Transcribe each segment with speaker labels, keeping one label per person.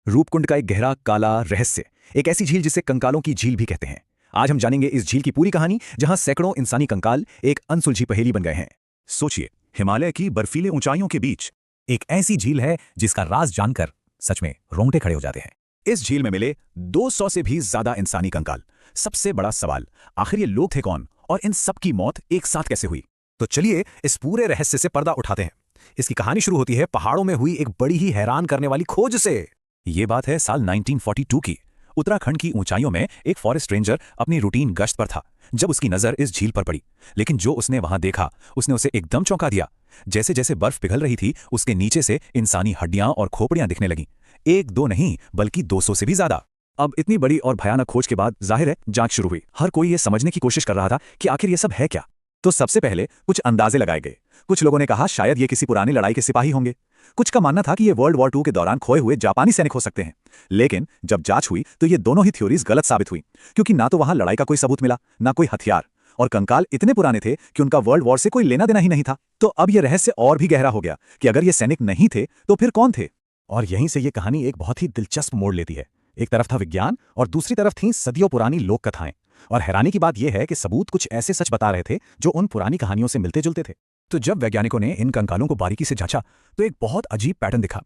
Speaker 1: रूपकुंड का एक गहरा काला रहस्य, एक ऐसी झील जिसे कंकालों की झील भी कहते हैं। आज हम जानेंगे इस झील की पूरी कहानी, जहां सैकड़ों इंसानी कंकाल एक अनसुलझी पहेली बन गए हैं। सोचिए, हिमालय की बर्फीले ऊंचाइयों के बीच एक ऐसी झील है जिसका राज जानकर सच में रोंगटे खड़े हो जाते हैं। इस झील में मिले 200 से भी ज्यादा इंसानी कंकाल। सबसे बड़ा सवाल, आखिर ये लोग थे कौन और इन सब की मौत एक साथ कैसे हुई? तो चलिए इस पूरे रहस्य से पर्दा उठाते हैं। इसकी कहानी शुरू होती है पहाड़ों में हुई एक बड़ी ही हैरान करने वाली खोज से। ये बात है साल 1942 की। उत्तराखंड की ऊंचाइयों में एक फॉरेस्ट रेंजर अपनी रूटीन गश्त पर था जब उसकी नजर इस झील पर पड़ी। लेकिन जो उसने वहां देखा उसने उसे एकदम चौंका दिया। जैसे जैसे बर्फ पिघल रही थी, उसके नीचे से इंसानी हड्डियां और खोपड़ियां दिखने लगीं। एक दो नहीं बल्कि 200 से भी ज्यादा। अब इतनी बड़ी और भयानक खोज के बाद जाहिर है जांच शुरू हुई। हर कोई ये समझने की कोशिश कर रहा था कि आखिर ये सब है क्या। तो सबसे पहले कुछ अंदाजे लगाए गए। कुछ लोगों ने कहा शायद ये किसी पुरानी लड़ाई के सिपाही होंगे। कुछ का मानना था कि ये वर्ल्ड वॉर 2 के दौरान खोए हुए जापानी सैनिक हो सकते हैं। लेकिन जब जांच हुई तो ये दोनों ही थ्योरीज गलत साबित हुई, क्योंकि ना तो वहां लड़ाई का कोई सबूत मिला, ना कोई हथियार, और कंकाल इतने पुराने थे कि उनका वर्ल्ड वॉर से कोई लेना देना ही नहीं था। तो अब यह रहस्य और भी गहरा हो गया कि अगर ये सैनिक नहीं थे तो फिर कौन थे। और यहीं से ये कहानी एक बहुत ही दिलचस्प मोड़ लेती है। एक तरफ था विज्ञान और दूसरी तरफ थीं सदियों पुरानी लोक कथाएं। और हैरानी की बात यह है कि सबूत कुछ ऐसे सच बता रहे थे जो उन पुरानी कहानियों से मिलते जुलते थे। तो जब वैज्ञानिकों ने इन कंकालों को बारीकी से जांचा तो एक बहुत अजीब पैटर्न दिखा।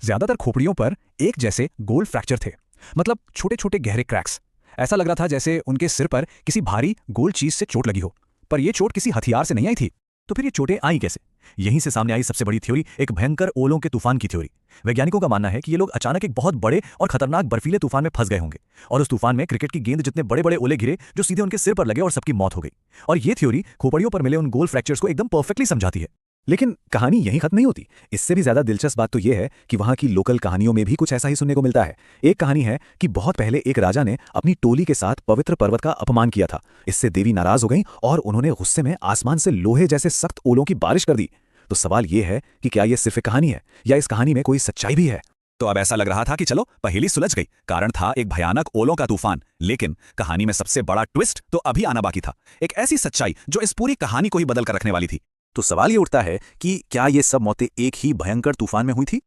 Speaker 1: ज्यादातर खोपड़ियों पर एक जैसे गोल फ्रैक्चर थे, मतलब छोटे छोटे गहरे क्रैक्स। ऐसा लग रहा था जैसे उनके सिर पर किसी भारी गोल चीज से चोट लगी हो। पर यह चोट किसी हथियार से नहीं आई थी। तो फिर ये चोटें आई कैसे? यहीं से सामने आई सबसे बड़ी थ्योरी, एक भयंकर ओलों के तूफान की थ्योरी। वैज्ञानिकों का मानना है कि ये लोग अचानक एक बहुत बड़े और खतरनाक बर्फीले तूफान में फंस गए होंगे, और उस तूफान में क्रिकेट की गेंद जितने बड़े बड़े ओले गिरे जो सीधे उनके सिर पर लगे और सबकी मौत हो गई। और ये थ्योरी खोपड़ियों पर मिले उन गोल फ्रैक्चर्स को एकदम परफेक्टली समझाती है। लेकिन कहानी यहीं खत्म नहीं होती। इससे भी ज्यादा दिलचस्प बात तो यह है कि वहां की लोकल कहानियों में भी कुछ ऐसा ही सुनने को मिलता है। एक कहानी है कि बहुत पहले एक राजा ने अपनी टोली के साथ पवित्र पर्वत का अपमान किया था। इससे देवी नाराज हो गईं और उन्होंने गुस्से में आसमान से लोहे जैसे सख्त ओलों की बारिश कर दी। तो सवाल यह है कि क्या यह सिर्फ एक कहानी है या इस कहानी में कोई सच्चाई भी है? तो अब ऐसा लग रहा था कि चलो पहेली सुलझ गई। कारण था एक भयानक ओलों का तूफान। लेकिन कहानी में सबसे बड़ा ट्विस्ट तो अभी आना बाकी था। एक ऐसी सच्चाई जो इस पूरी कहानी को ही बदल कर रखने वाली थी। तो सवाल ये उठता है कि क्या ये सब मौतें एक ही भयंकर तूफान में हुई थी?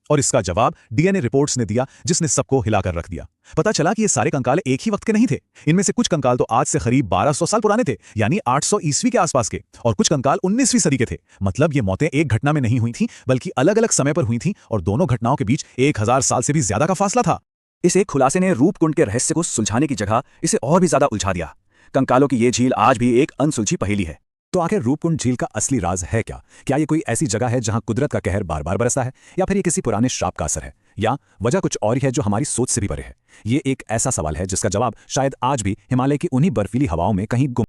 Speaker 1: और इसका जवाब डीएनए रिपोर्ट्स ने दिया, जिसने सबको हिलाकर रख दिया। पता चला कि ये सारे कंकाल एक ही वक्त के नहीं थे। इनमें से कुछ कंकाल तो आज से करीब 1200 साल पुराने थे, यानी 800 ईस्वी के आसपास के, और कुछ कंकाल 19वीं सदी के थे। मतलब ये मौतें एक घटना में नहीं हुई थीं, बल्कि अलग अलग समय पर हुई थीं, और दोनों घटनाओं के बीच 1000 साल से भी ज्यादा का फासला था। इस एक खुलासे ने रूपकुंड के रहस्य को सुलझाने की जगह इसे और भी ज्यादा उलझा दिया। कंकालों की ये झील आज भी एक अनसुलझी पहेली है। तो आखिर रूपकुंड झील का असली राज है क्या? क्या ये कोई ऐसी जगह है जहां कुदरत का कहर बार बार बरसता है, या फिर ये किसी पुराने श्राप का असर है, या वजह कुछ और ही है जो हमारी सोच से भी परे है? ये एक ऐसा सवाल है जिसका जवाब शायद आज भी हिमालय की उन्हीं बर्फीली हवाओं में कहीं गुम